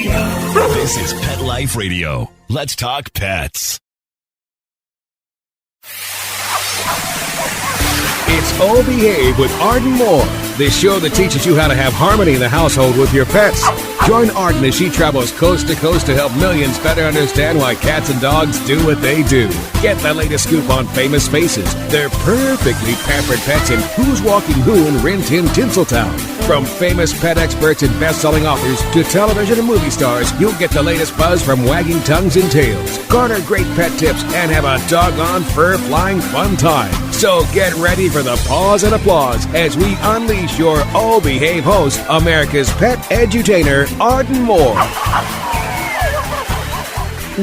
This is Pet Life Radio. Let's talk pets. It's Oh Behave with Arden Moore, the show that teaches you how to have harmony in the household with your pets. Join Arden as she travels coast to coast to help millions better understand why cats and dogs do what they do. Get the latest scoop on famous faces, their perfectly pampered pets, and who's walking who in Rin Tin Tinseltown. From famous pet experts and best-selling authors to television and movie stars, you'll get the latest buzz from wagging tongues and tails, garner great pet tips, and have a doggone fur-flying fun time. So get ready for the pause and applause as we unleash your Oh Behave host, America's pet edutainer, Arden Moore.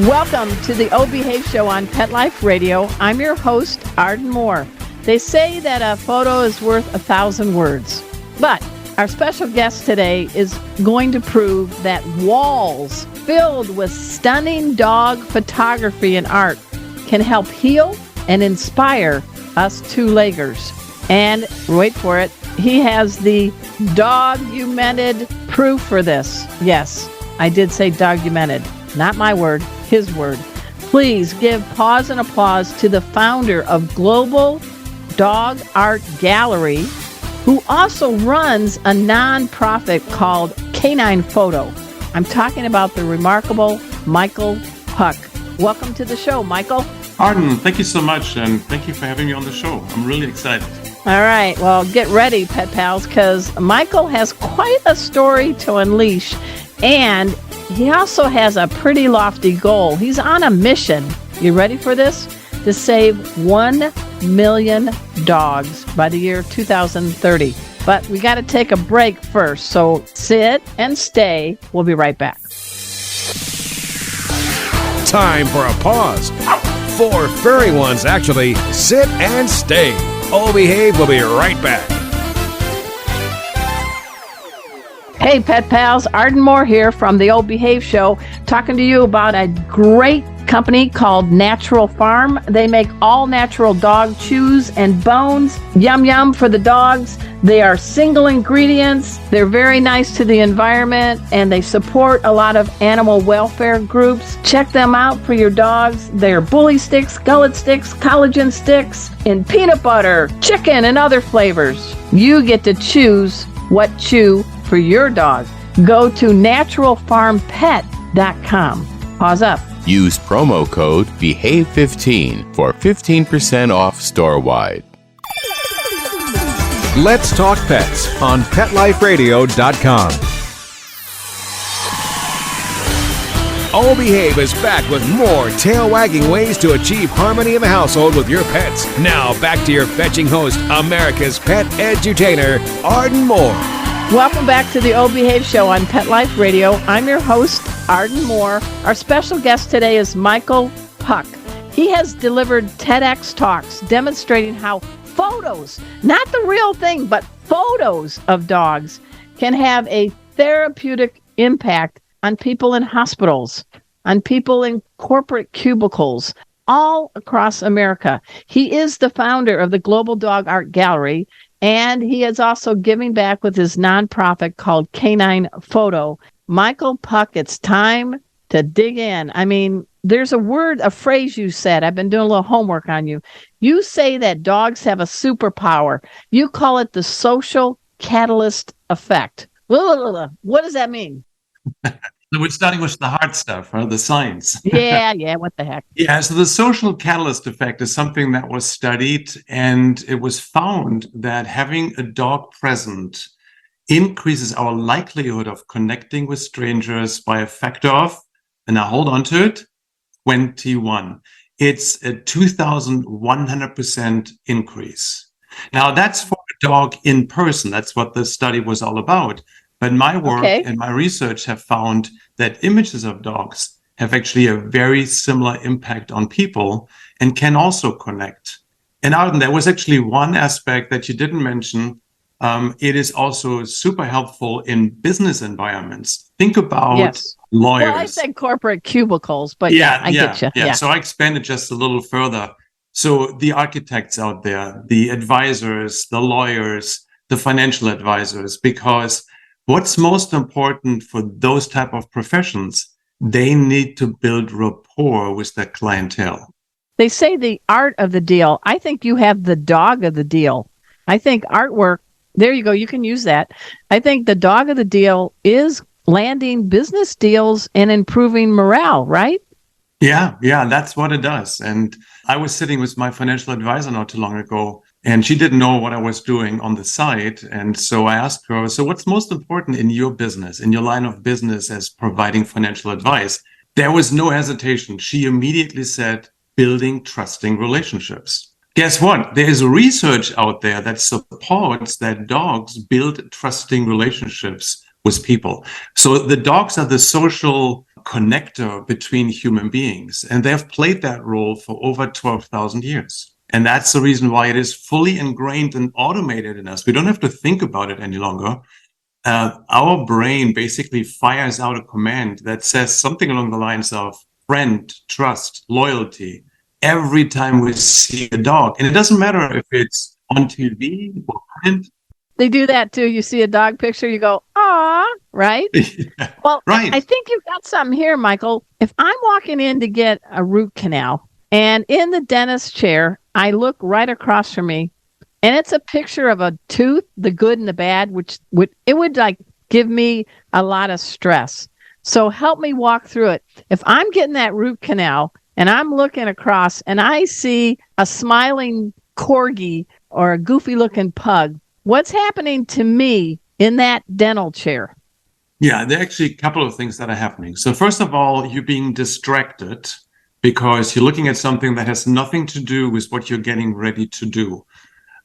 Welcome to the Oh Behave show on Pet Life Radio. I'm your host, Arden Moore. They say that a photo is worth 1,000 words, but our special guest today is going to prove that walls filled with stunning dog photography and art can help heal and inspire us two-leggers. And wait for it, he has the documented proof for this. Yes, I did say documented, not my word, his word. Please give pause and applause to the founder of Global Dog Art Gallery, who also runs a non-profit called Canine Photo. I'm talking about the remarkable Michael Puck. Welcome to the show, Michael. Arden, thank you so much, and thank you for having me on the show. I'm really excited. All right, well, get ready, pet pals, because Michael has quite a story to unleash, and he also has a pretty lofty goal. He's on a mission. You ready for this? To save 1 million dogs by the year 2030. But we got to take a break first, so sit and stay. We'll be right back. Time for a pause. 4 furry ones, actually. Sit and stay. Oh Behave will be right back. Hey, pet pals. Arden Moore here from the Oh Behave show, talking to you about a great company called Natural Farm. They make all natural dog chews and bones. Yum yum for the dogs. They are single ingredients. They're very nice to the environment, and they support a lot of animal welfare groups. Check them out for your dogs. They're bully sticks, gullet sticks, collagen sticks, and peanut butter, chicken, and other flavors. You get to choose what chew for your dog. Go to naturalfarmpet.com. Pause up. Use promo code BEHAVE15 for 15% off store-wide. Let's talk pets on PetLifeRadio.com. Oh Behave is back with more tail-wagging ways to achieve harmony in the household with your pets. Now back to your fetching host, America's pet edutainer, Arden Moore. Welcome back to the Oh Behave show on Pet Life Radio. I'm your host, Arden Moore. Our special guest today is Michael Puck. He has delivered TEDx talks demonstrating how photos, not the real thing, but photos of dogs can have a therapeutic impact on people in hospitals, on people in corporate cubicles, all across America. He is the founder of the Global Dog Art Gallery, and he is also giving back with his nonprofit called Canine Photo. Michael Puck, it's time to dig in. I mean, there's a phrase you said. I've been doing a little homework on you. You say that dogs have a superpower. You call it the social catalyst effect. What does that mean? So we're starting with the hard stuff, the science. Yeah, what the heck? Yeah, so the social catalyst effect is something that was studied, and it was found that having a dog present increases our likelihood of connecting with strangers by a factor of, and now hold on to it, 21. It's a 2,100% increase. Now, that's for a dog in person. That's what the study was all about. But my work and my research have found that images of dogs have actually a very similar impact on people and can also connect. And Arden, there was actually one aspect that you didn't mention. It is also super helpful in business environments. Think about lawyers. Well, I said corporate cubicles, but I get you. Yeah, so I expanded just a little further. So the architects out there, the advisors, the lawyers, the financial advisors, because what's most important for those type of professions? They need to build rapport with their clientele. They say the art of the deal. I think you have the dog of the deal. I think artwork, there you go, you can use that. I think the dog of the deal is landing business deals and improving morale, right? Yeah, that's what it does. And I was sitting with my financial advisor not too long ago, and she didn't know what I was doing on the side. And so I asked her, so what's most important in your business, in your line of business as providing financial advice? There was no hesitation. She immediately said, building trusting relationships. Guess what? There is research out there that supports that dogs build trusting relationships with people. So the dogs are the social connector between human beings, and they've played that role for over 12,000 years. And that's the reason why it is fully ingrained and automated in us. We don't have to think about it any longer. Our brain basically fires out a command that says something along the lines of friend, trust, loyalty, every time we see a dog. And it doesn't matter if it's on TV or print. They do that too. You see a dog picture, you go, "Aw," right? Yeah, well, right. I think you've got something here, Michael. If I'm walking in to get a root canal and in the dentist chair, I look right across from me and it's a picture of a tooth, the good and the bad, which would like give me a lot of stress. So help me walk through it. If I'm getting that root canal and I'm looking across and I see a smiling corgi or a goofy looking pug, what's happening to me in that dental chair? Yeah, there are actually a couple of things that are happening. So first of all, you're being distracted because you're looking at something that has nothing to do with what you're getting ready to do.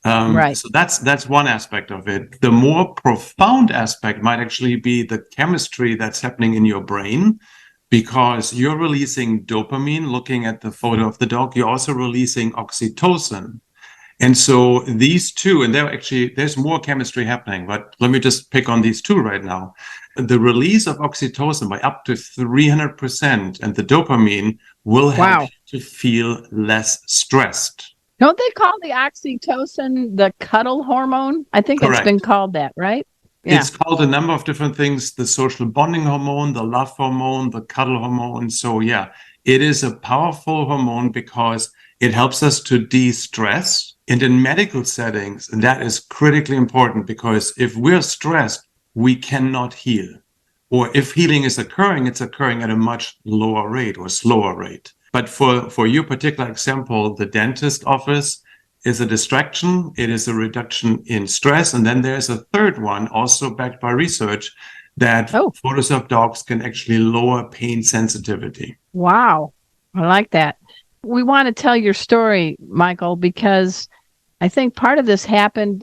Right. So that's one aspect of it. The more profound aspect might actually be the chemistry that's happening in your brain, because you're releasing dopamine looking at the photo of the dog. You're also releasing oxytocin. And so these two, and there's more chemistry happening, but let me just pick on these two right now. The release of oxytocin by up to 300% and the dopamine will help you to feel less stressed. Don't they call the oxytocin the cuddle hormone? I think Correct. It's been called that, right? Yeah. It's called a number of different things, the social bonding hormone, the love hormone, the cuddle hormone. So yeah, it is a powerful hormone because it helps us to de-stress. And in medical settings, that is critically important because if we're stressed, we cannot heal. Or if healing is occurring, it's occurring at a much lower rate or slower rate. But for your particular example, the dentist office is a distraction. It is a reduction in stress. And then there's a third one, also backed by research, that photos of dogs can actually lower pain sensitivity. Wow. I like that. We want to tell your story, Michael, because I think part of this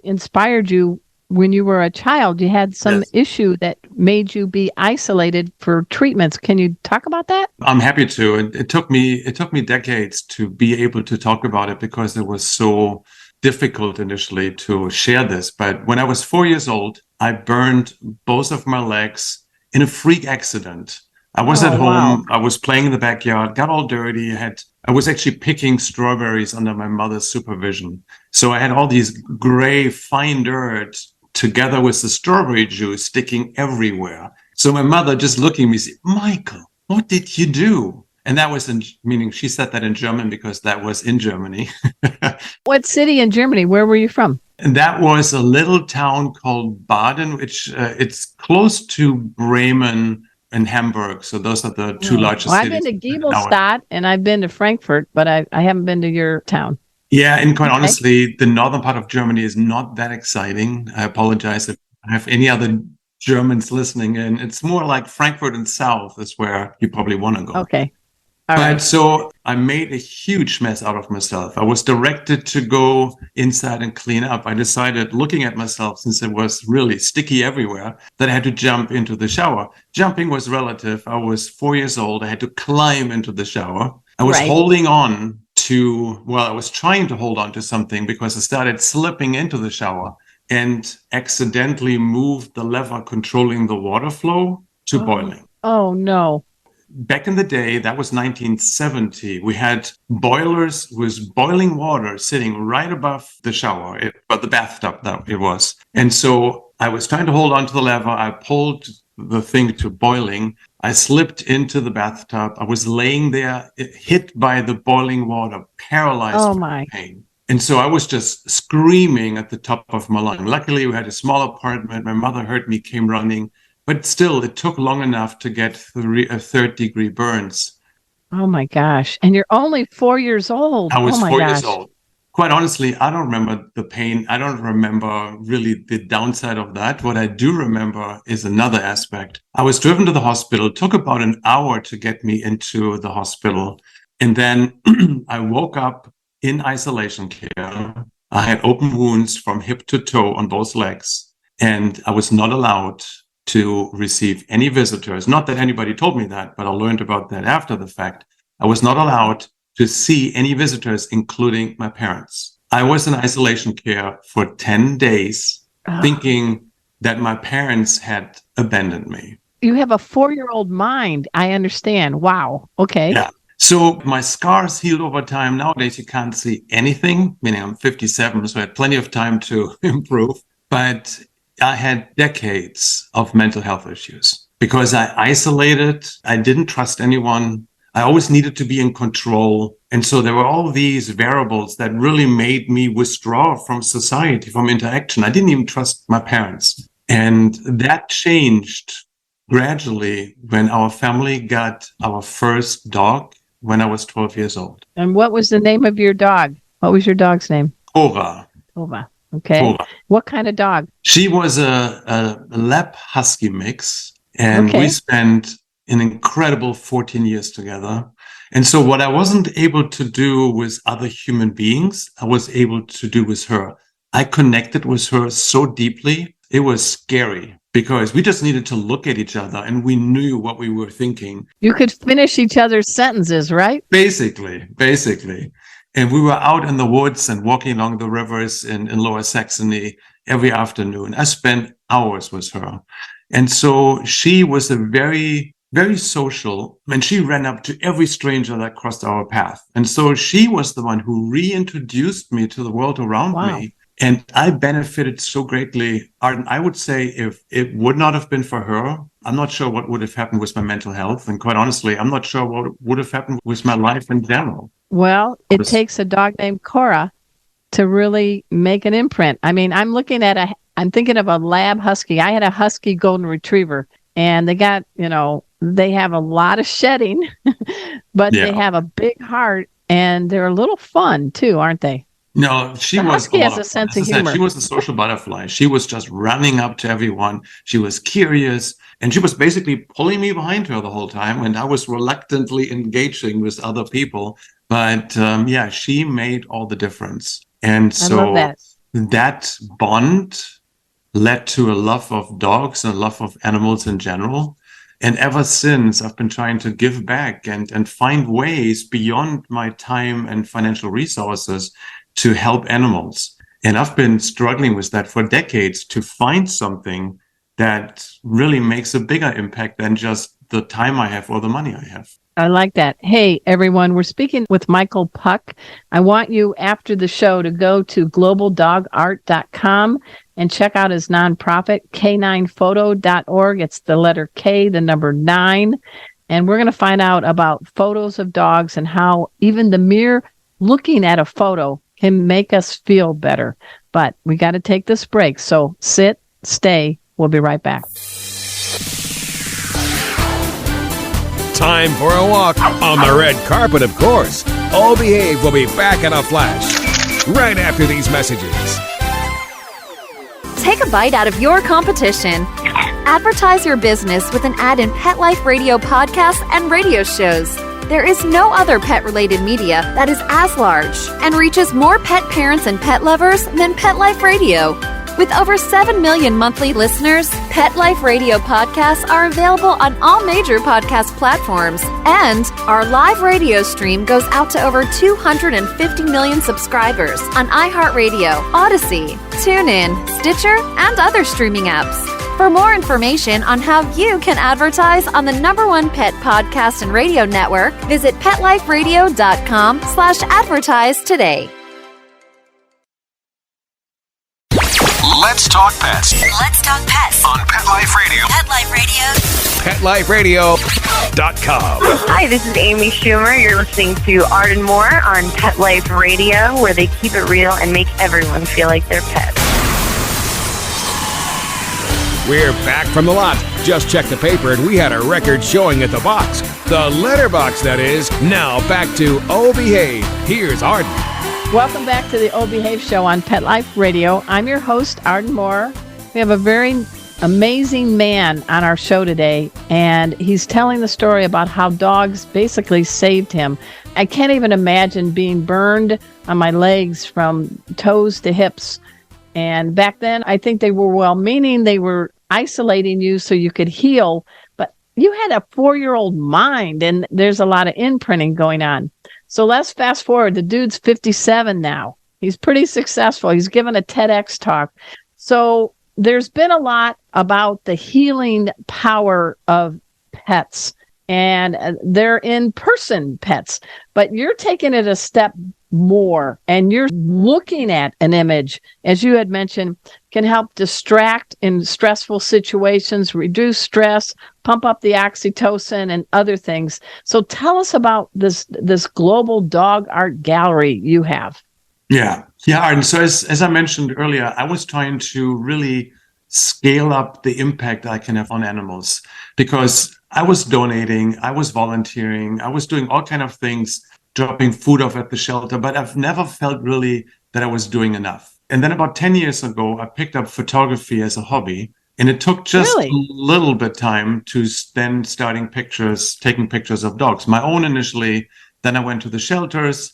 inspired you when you were a child. You had some issue that made you be isolated for treatments. Can you talk about that? I'm happy to. It took me decades to be able to talk about it because it was so difficult initially to share this. But when I was 4 years old, I burned both of my legs in a freak accident. I was at home. Wow. I was playing in the backyard, got all dirty. I was actually picking strawberries under my mother's supervision. So I had all these gray, fine dirt together with the strawberry juice sticking everywhere. So my mother just looking at me said, "Michael, what did you do?" And that was meaning she said that in German because that was in Germany. What city in Germany? Where were you from? And that was a little town called Baden, which it's close to Bremen and Hamburg. So those are the two largest cities. I've been to Giebelstadt and I've been to Frankfurt, but I haven't been to your town. Yeah, and quite honestly, the northern part of Germany is not that exciting. I apologize if I have any other Germans listening in. It's more like Frankfurt and South is where you probably want to go. Okay. All right. So I made a huge mess out of myself. I was directed to go inside and clean up. I decided, looking at myself, since it was really sticky everywhere, that I had to jump into the shower. Jumping was relative. I was 4 years old. I had to climb into the shower. I was holding on I was trying to hold on to something because I started slipping into the shower and accidentally moved the lever controlling the water flow to boiling. Oh, no. Back in the day, that was 1970, we had boilers with boiling water sitting right above the shower, the bathtub that it was. And so I was trying to hold on to the lever. I pulled the thing to boiling. I slipped into the bathtub. I was laying there, hit by the boiling water, paralyzed by pain. And so I was just screaming at the top of my lungs. Luckily, we had a small apartment. My mother heard me, came running. But still, it took long enough to get third-degree burns. Oh, my gosh. And you're only 4 years old. I was 4 years old. Quite honestly, I don't remember the pain. I don't remember really the downside of that. What I do remember is another aspect. I was driven to the hospital. It took about an hour to get me into the hospital. And then I woke up in isolation care. I had open wounds from hip to toe on both legs. And I was not allowed to receive any visitors. Not that anybody told me that, but I learned about that after the fact. I was not allowed to see any visitors, including my parents. I was in isolation care for 10 days, thinking that my parents had abandoned me. You have a 4-year-old mind. I understand. Wow. Okay. Yeah. So my scars healed over time. Nowadays, you can't see anything, meaning I'm 57, so I had plenty of time to improve. But I had decades of mental health issues because I isolated. I didn't trust anyone. I always needed to be in control. And so there were all these variables that really made me withdraw from society, from interaction. I didn't even trust my parents. And that changed gradually when our family got our first dog when I was 12 years old. And what was the name of your dog? What was your dog's name? Cora. Cora. Okay. Cora. What kind of dog? She was a Lab Husky mix. And we spent an incredible 14 years together. And so what I wasn't able to do with other human beings, I was able to do with her. I connected with her so deeply. It was scary because we just needed to look at each other and we knew what we were thinking. You could finish each other's sentences, right? Basically. And we were out in the woods and walking along the rivers in Lower Saxony every afternoon. I spent hours with her. And so she was a very social, and she ran up to every stranger that crossed our path. And so she was the one who reintroduced me to the world around me. And I benefited so greatly. Arden, I would say if it would not have been for her, I'm not sure what would have happened with my mental health. And quite honestly, I'm not sure what would have happened with my life in general. Well, it takes a dog named Cora to really make an imprint. I mean, I'm thinking of a Lab Husky. I had a Husky Golden Retriever, and they got, they have a lot of shedding, but they have a big heart, and they're a little fun too, aren't they? No, she was Husky has a sense of humor. She was a social butterfly. She was just running up to everyone. She was curious, and she was basically pulling me behind her the whole time, and I was reluctantly engaging with other people. But she made all the difference. And so that bond led to a love of dogs and a love of animals in general. And ever since, I've been trying to give back and find ways beyond my time and financial resources to help animals. And I've been struggling with that for decades, to find something that really makes a bigger impact than just the time I have or the money I have. I like that. Hey, everyone, we're speaking with Michael Puck. I want you, after the show, to go to globaldogart.com and check out his nonprofit, k9photo.org. It's the letter K, the number 9. And we're going to find out about photos of dogs and how even the mere looking at a photo can make us feel better. But we got to take this break. So sit, stay. We'll be right back. Time for a walk on the red carpet, of course. All Behave will be back in a flash right after these messages. Take a bite out of your competition. Advertise your business with an ad in Pet Life Radio podcasts and radio shows. There is no other pet-related media that is as large and reaches more pet parents and pet lovers than Pet Life Radio. With over 7 million monthly listeners, Pet Life Radio podcasts are available on all major podcast platforms. And our live radio stream goes out to over 250 million subscribers on iHeartRadio, Odyssey, TuneIn, Stitcher, and other streaming apps. For more information on how you can advertise on the #1 pet podcast and radio network, visit PetLifeRadio.com/advertise today. Let's Talk Pets. Let's Talk Pets On Pet Life Radio. Pet Life PetLifeRadio.com. Radio. Hi, this is Amy Schumer. You're listening to Arden Moore on Pet Life Radio, where they keep it real and make everyone feel like they're pets. We're back from the lot. Just checked the paper and we had a record showing at the box. The letterbox, that is. Now back to Oh Behave. Here's Arden. Welcome back to the Oh Behave Show on Pet Life Radio. I'm your host, Arden Moore. We have a very amazing man on our show today, and he's telling the story about how dogs basically saved him. I can't even imagine being burned on my legs from toes to hips. And back then, I think they were well-meaning. They were isolating you so you could heal. But you had a 4-year-old mind, and there's a lot of imprinting going on. So let's fast forward. The dude's 57 now. He's pretty successful. He's given a TEDx talk. So there's been a lot about the healing power of pets, and they're in-person pets. But you're taking it a step more, and you're looking at an image, as you had mentioned, can help distract in stressful situations, reduce stress, pump up the oxytocin and other things. So tell us about this global dog art gallery you have. Yeah. And so as I mentioned earlier, I was trying to really scale up the impact I can have on animals, because I was donating, I was volunteering, I was doing all kind of things, dropping food off at the shelter, but I've never felt really that I was doing enough. And then about 10 years ago, I picked up photography as a hobby, and it took just a little bit time to then taking pictures of dogs. My own initially, then I went to the shelters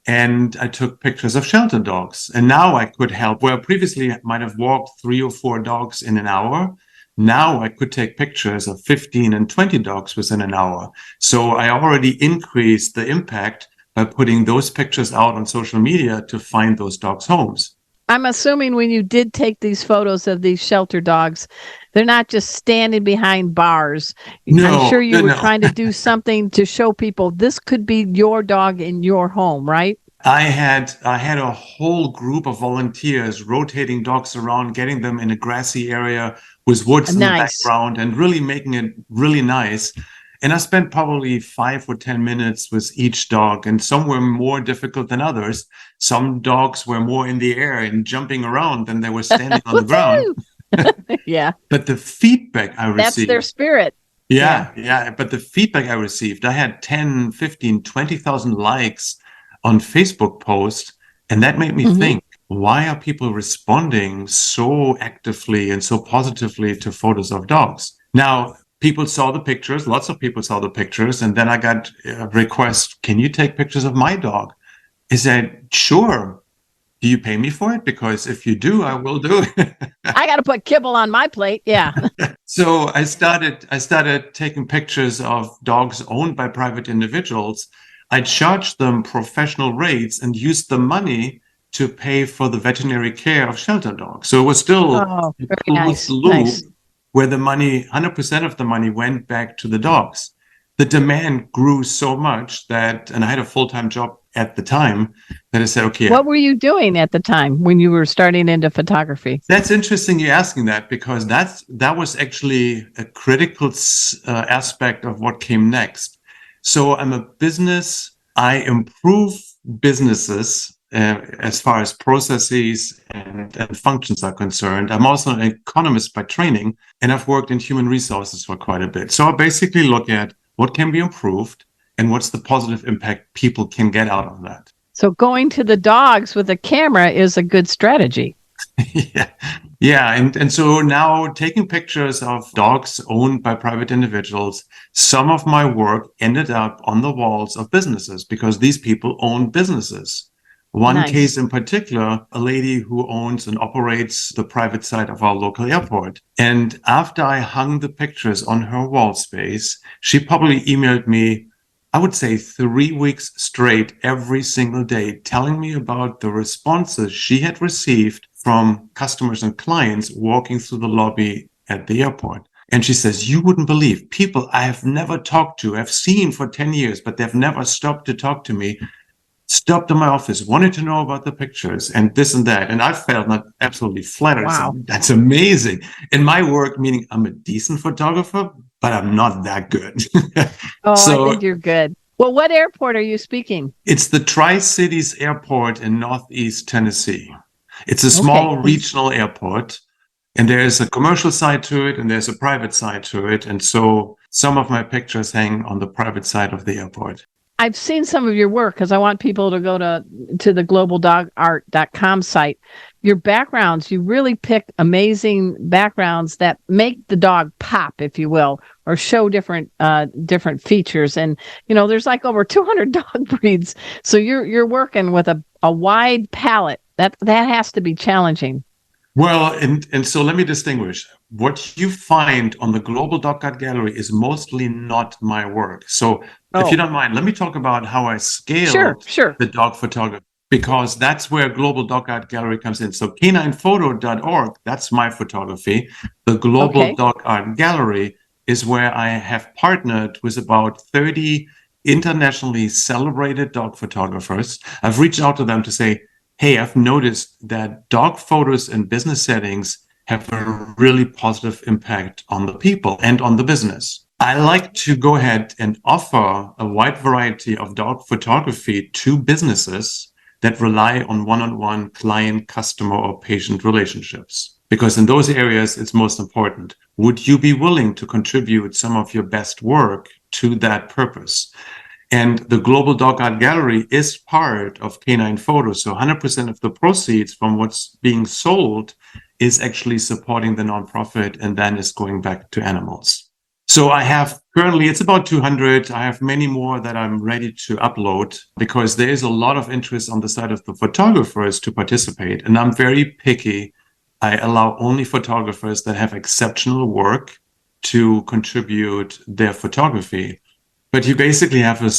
and I took pictures of shelter dogs. And now I could help, where previously I might have walked 3 or 4 dogs in an hour. Now I could take pictures of 15 and 20 dogs within an hour. So I already increased the impact by putting those pictures out on social media to find those dogs' homes. I'm assuming when you did take these photos of these shelter dogs, they're not just standing behind bars. I'm sure you were trying to do something to show people this could be your dog in your home, right? I had a whole group of volunteers rotating dogs around, getting them in a grassy area with woods in the background, and really making it really nice. And I spent probably 5 or 10 minutes with each dog, and some were more difficult than others. Some dogs were more in the air and jumping around than they were standing on the ground. Yeah. But the feedback I received... That's their spirit. Yeah. But the feedback I received, I had 10, 15, 20,000 likes on Facebook posts, and that made me think, why are people responding so actively and so positively to photos of dogs? Now, people saw the pictures, lots of people saw the pictures, and then I got a request, can you take pictures of my dog? I said, sure. Do you pay me for it? Because if you do, I will do it. I got to put kibble on my plate. Yeah. So I started taking pictures of dogs owned by private individuals. I charged them professional rates and used the money to pay for the veterinary care of shelter dogs. So it was still a closed loop where the money, 100% of the money went back to the dogs. The demand grew so much that, and I had a full-time job at the time, that I said, okay. What were you doing at the time when you were starting into photography? That's interesting you asking that, because that was actually a critical aspect of what came next. So I'm a business. I improve businesses as far as processes and functions are concerned. I'm also an economist by training, and I've worked in human resources for quite a bit. So I basically look at what can be improved and what's the positive impact people can get out of that. So going to the dogs with a camera is a good strategy. Yeah. And so now taking pictures of dogs owned by private individuals, some of my work ended up on the walls of businesses because these people own businesses. One case in particular, a lady who owns and operates the private side of our local airport. And after I hung the pictures on her wall space, she probably emailed me, I would say 3 weeks straight, every single day, telling me about the responses she had received from customers and clients walking through the lobby at the airport. And she says, you wouldn't believe people I have never talked to, I've seen for 10 years, but they've never stopped to talk to me. stopped in my office, wanted to know about the pictures and this and that. And I felt not absolutely flattered. Wow. So that's amazing. In my work, meaning I'm a decent photographer, but I'm not that good. I think you're good. Well, what airport are you speaking? It's the Tri-Cities Airport in Northeast Tennessee. It's a small regional airport, and there's a commercial side to it, and there's a private side to it. And so some of my pictures hang on the private side of the airport. I've seen some of your work because I want people to go to the globaldogart.com site. Your backgrounds, you really pick amazing backgrounds that make the dog pop, if you will, or show different features. And, there's like over 200 dog breeds. So you're working with a wide palette. That has to be challenging. Well, and so let me distinguish. What you find on the Global Dog Art Gallery is mostly not my work. So if you don't mind, let me talk about how I scale the dog photography, because that's where Global Dog Art Gallery comes in. So caninephoto.org, that's my photography. The Global Dog Art Gallery is where I have partnered with about 30 internationally celebrated dog photographers. I've reached out to them to say, hey, I've noticed that dog photos in business settings have a really positive impact on the people and on the business. I like to go ahead and offer a wide variety of dog photography to businesses that rely on one-on-one client, customer, or patient relationships. Because in those areas, it's most important. Would you be willing to contribute some of your best work to that purpose? And the Global Dog Art Gallery is part of Canine Photo. So 100% of the proceeds from what's being sold is actually supporting the nonprofit, and then is going back to animals. So I have currently, it's about 200. I have many more that I'm ready to upload because there is a lot of interest on the side of the photographers to participate. And I'm very picky. I allow only photographers that have exceptional work to contribute their photography. But you basically have a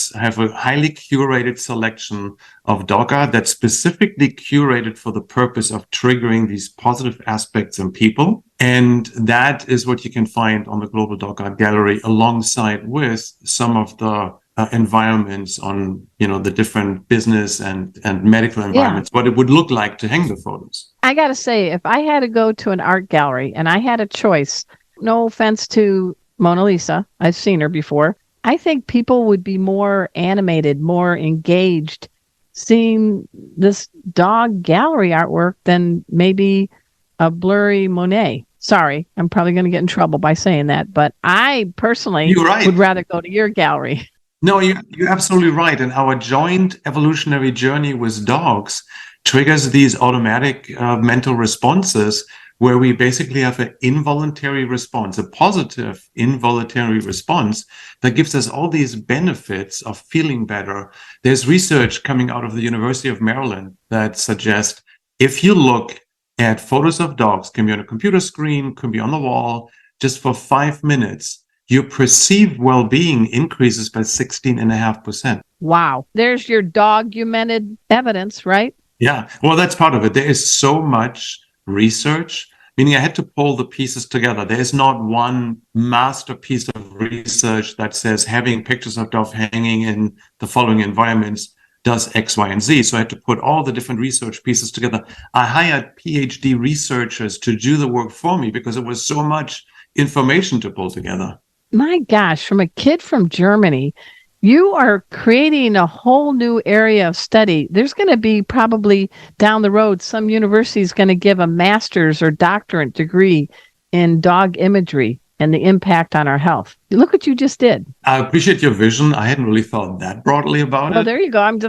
highly curated selection of dog art that's specifically curated for the purpose of triggering these positive aspects in people. And that is what you can find on the Global Dog Art Gallery, alongside with some of the environments on, the different business and medical environments, what it would look like to hang the photos. I got to say, if I had to go to an art gallery and I had a choice, no offense to Mona Lisa, I've seen her before, I think people would be more animated, more engaged seeing this dog gallery artwork than maybe a blurry Monet. Sorry, I'm probably going to get in trouble by saying that, but I personally would rather go to your gallery. No, you're absolutely right. And our joint evolutionary journey with dogs triggers these automatic mental responses where we basically have an involuntary response, a positive involuntary response that gives us all these benefits of feeling better. There's research coming out of the University of Maryland that suggests if you look at photos of dogs, can be on a computer screen, can be on the wall, just for 5 minutes, your perceived well-being increases by 16.5%. Wow. There's your documented evidence, right? Yeah. Well, that's part of it. There is so much research, meaning I had to pull the pieces together. There is not one masterpiece of research that says having pictures of dogs hanging in the following environments does X, Y, and Z. So I had to put all the different research pieces together. I hired PhD researchers to do the work for me because it was so much information to pull together. My gosh, from a kid from Germany, you are creating a whole new area of study. There's going to be probably down the road, some university is going to give a master's or doctorate degree in dog imagery and the impact on our health. Look what you just did. I appreciate your vision. I hadn't really thought that broadly about it. Oh, there you go. I'm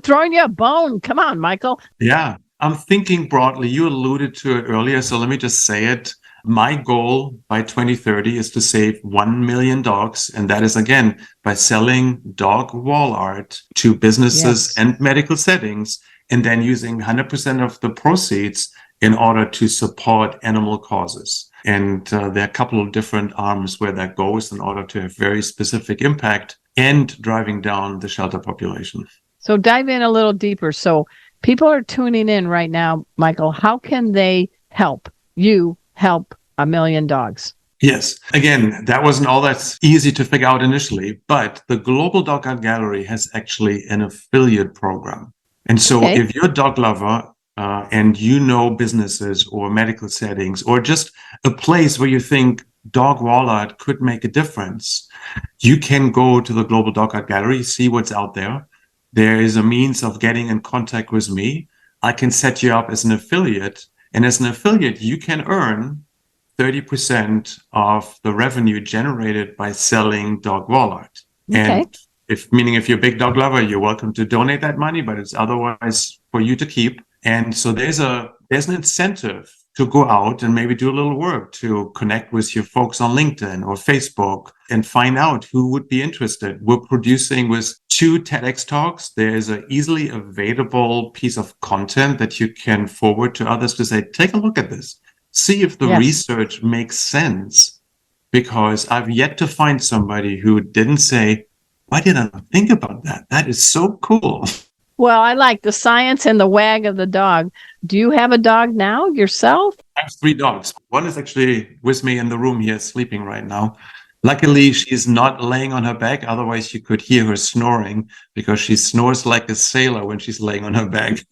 throwing you a bone. Come on, Michael. Yeah, I'm thinking broadly. You alluded to it earlier, so let me just say it. My goal by 2030 is to save 1 million dogs. And that is, again, by selling dog wall art to businesses and medical settings, and then using 100% of the proceeds in order to support animal causes. And there are a couple of different arms where that goes in order to have very specific impact and driving down the shelter population. So dive in a little deeper. So people are tuning in right now, Michael. How can they help you help 1 million dogs? Yes. Again, that wasn't all that easy to figure out initially, but the Global Dog Art Gallery has actually an affiliate program. And so if you're a dog lover and you know businesses or medical settings or just a place where you think dog wall art could make a difference, you can go to the Global Dog Art Gallery, see what's out there. There is a means of getting in contact with me. I can set you up as an affiliate. And as an affiliate, you can earn 30% of the revenue generated by selling dog wall art. And if you're a big dog lover, you're welcome to donate that money, but it's otherwise for you to keep. And so there's an incentive to go out and maybe do a little work to connect with your folks on LinkedIn or Facebook and find out who would be interested. We're producing with 2 TEDx talks. There's an easily available piece of content that you can forward to others to say, take a look at this. See if the research makes sense, because I've yet to find somebody who didn't say, why didn't I think about that? That is so cool. Well, I like the science and the wag of the dog. Do you have a dog now yourself? I have 3 dogs. One is actually with me in the room here, sleeping right now. Luckily, she's not laying on her back. Otherwise, you could hear her snoring, because she snores like a sailor when she's laying on her back.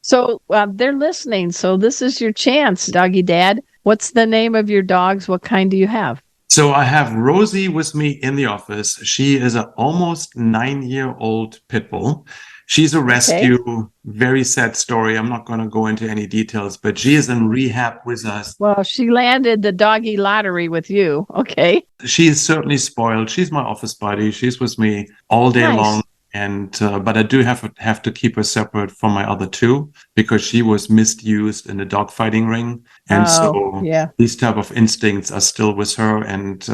So they're listening. So this is your chance, Doggy Dad. What's the name of your dogs? What kind do you have? So I have Rosie with me in the office. She is an almost 9-year-old pit bull. She's a rescue, very sad story. I'm not going to go into any details, but she is in rehab with us. Well, she landed the doggy lottery with you. Okay. She is certainly spoiled. She's my office buddy. She's with me all day long. And but I do have to keep her separate from my other 2, because she was misused in the dogfighting ring, and these type of instincts are still with her. And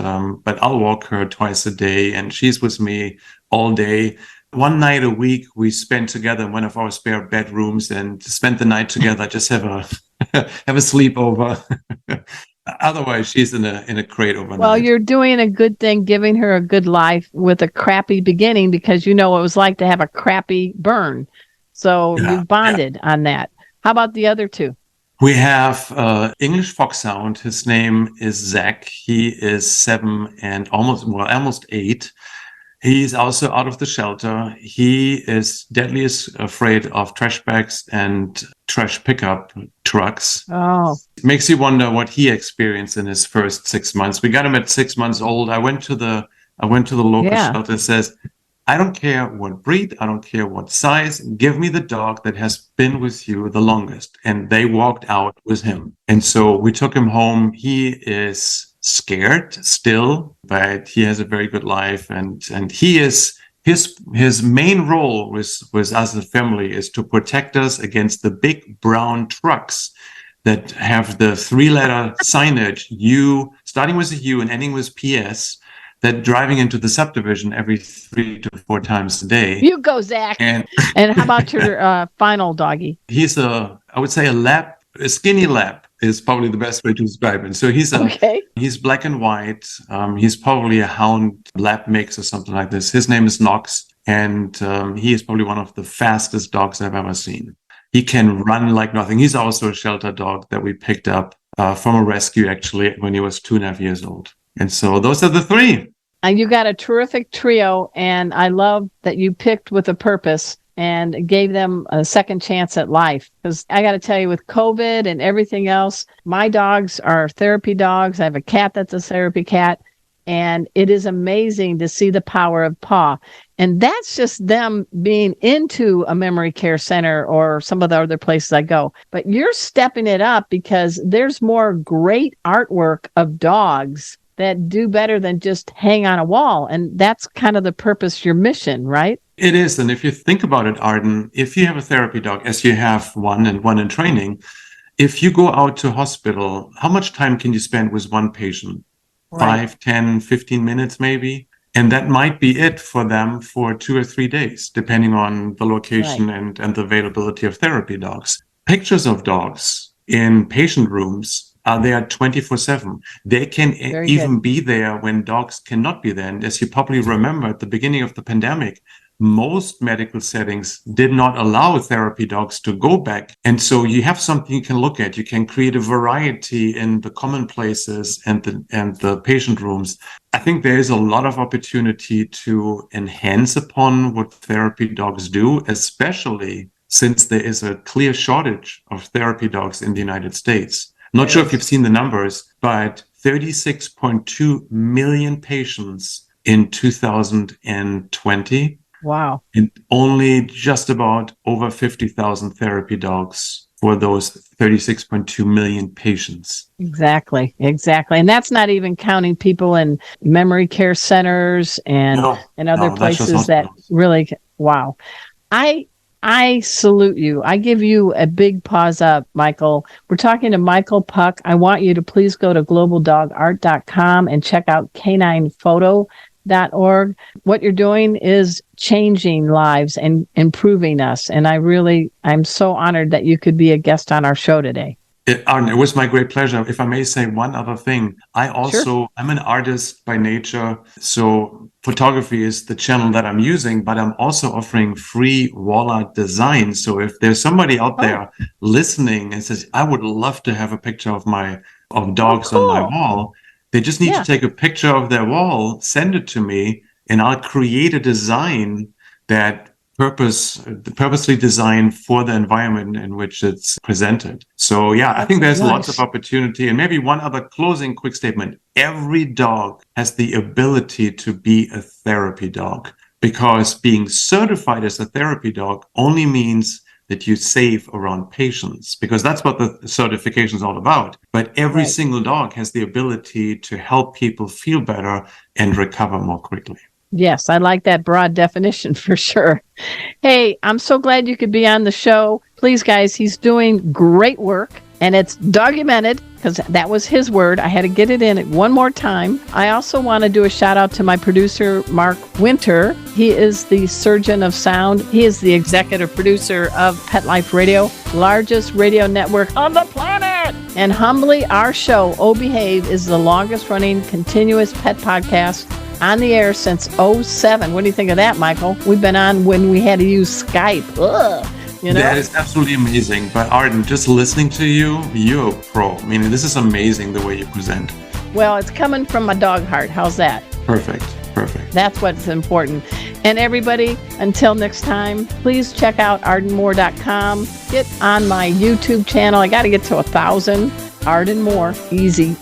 but I'll walk her twice a day, and she's with me all day. One night a week we spend together in one of our spare bedrooms and spend the night together. Just have a sleepover. Otherwise, she's in a crate overnight. Well, you're doing a good thing, giving her a good life with a crappy beginning, because you know what it was like to have a crappy burn. So you've bonded on that. How about the other 2? We have English Foxhound. His name is Zach. He is 7 and almost 8. He's also out of the shelter. He is deadly afraid of trash bags and trash pickup trucks. Oh. It makes you wonder what he experienced in his first 6 months. We got him at 6 months old. I went to the local shelter and says, I don't care what breed, I don't care what size, give me the dog that has been with you the longest. And they walked out with him. And so we took him home. He is scared still, but he has a very good life, and he is his main role with us as a family is to protect us against the big brown trucks that have the 3-letter signage U, starting with a U and ending with PS, that driving into the subdivision every 3 to 4 times a day. You go, Zach. And how about your final doggy? He's I would say a skinny lab is probably the best way to describe it. So he's black and white. He's probably a hound lab mix or something like this. His name is Knox, and he is probably one of the fastest dogs I've ever seen. He can run like nothing. He's also a shelter dog that we picked up from a rescue, actually, when he was 2.5 years old. And so those are the 3. And you got a terrific trio, and I love that you picked with a purpose and gave them a second chance at life. Because I got to tell you, with COVID and everything else, my dogs are therapy dogs. I have a cat that's a therapy cat, and it is amazing to see the power of PAW. And that's just them being into a memory care center or some of the other places I go. But you're stepping it up, because there's more great artwork of dogs that do better than just hang on a wall. And that's kind of the purpose, your mission, right? It is. And if you think about it, Arden, if you have a therapy dog, as you have one and one in training, if you go out to hospital, how much time can you spend with one patient? Right. 5, 10, 15 minutes, maybe. And that might be it for them for 2 or 3 days, depending on the location and the availability of therapy dogs. Pictures of dogs in patient rooms are there 24/7. They can even be there when dogs cannot be there. And as you probably remember, at the beginning of the pandemic, most medical settings did not allow therapy dogs to go back. And so you have something you can look at. You can create a variety in the common places and the patient rooms. I think there is a lot of opportunity to enhance upon what therapy dogs do, especially since there is a clear shortage of therapy dogs in the United States. Not sure if you've seen the numbers, but 36.2 million patients in 2020. Wow. And only just about over 50,000 therapy dogs for those 36.2 million patients. Exactly. And that's not even counting people in memory care centers and other places that really, wow. I salute you. I give you a big paws up, Michael. We're talking to Michael Puck. I want you to please go to globaldogart.com and check out caninephoto.org. What you're doing is changing lives and improving us. And I'm so honored that you could be a guest on our show today. It was my great pleasure. If I may say one other thing, I'm an artist by nature. So photography is the channel that I'm using, but I'm also offering free wall art design. So if there's somebody out there listening and says, I would love to have a picture of dogs on my wall, they just need to take a picture of their wall, send it to me, and I'll create a design that purposely designed for the environment in which it's presented. So I think there's lots of opportunity. And maybe one other closing quick statement. Every dog has the ability to be a therapy dog, because being certified as a therapy dog only means that you save around patients, because that's what the certification is all about. But every single dog has the ability to help people feel better and recover more quickly. Yes, I like that broad definition for sure. Hey, I'm so glad you could be on the show. Please, guys, he's doing great work, and it's documented, because that was his word. I had to get it in one more time. I also want to do a shout out to my producer, Mark Winter. He is the surgeon of sound. He is the executive producer of Pet Life Radio, largest radio network on the planet. And humbly, our show, Oh Behave, is the longest running continuous pet podcast on the air since 2007. What do you think of that, Michael? We've been on when we had to use Skype. That is absolutely amazing. But Arden, just listening to you, you're a pro. I mean, this is amazing the way you present. Well, it's coming from my dog heart. How's that? Perfect. That's what's important. And everybody, until next time, please check out ardenmoore.com. Get on my YouTube channel. I got to get to 1,000. Arden Moore. Easy.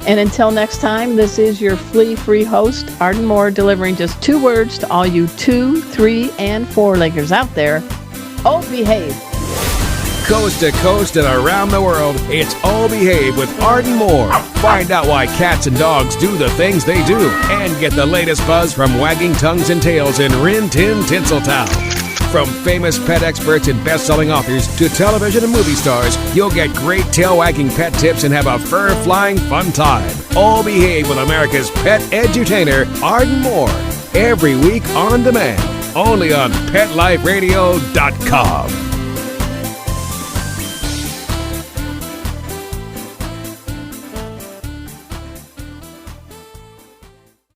And until next time, this is your flea-free host, Arden Moore, delivering just 2 words to all you 2, 3, and 4-leggers out there. Oh, behave. Coast to coast and around the world, it's Oh Behave with Arden Moore. Find out why cats and dogs do the things they do, and get the latest buzz from wagging tongues and tails in Rin Tin Tinseltown. From famous pet experts and best-selling authors to television and movie stars, you'll get great tail-wagging pet tips and have a fur-flying fun time. All Behave with America's pet edutainer, Arden Moore. Every week on demand, only on PetLifeRadio.com.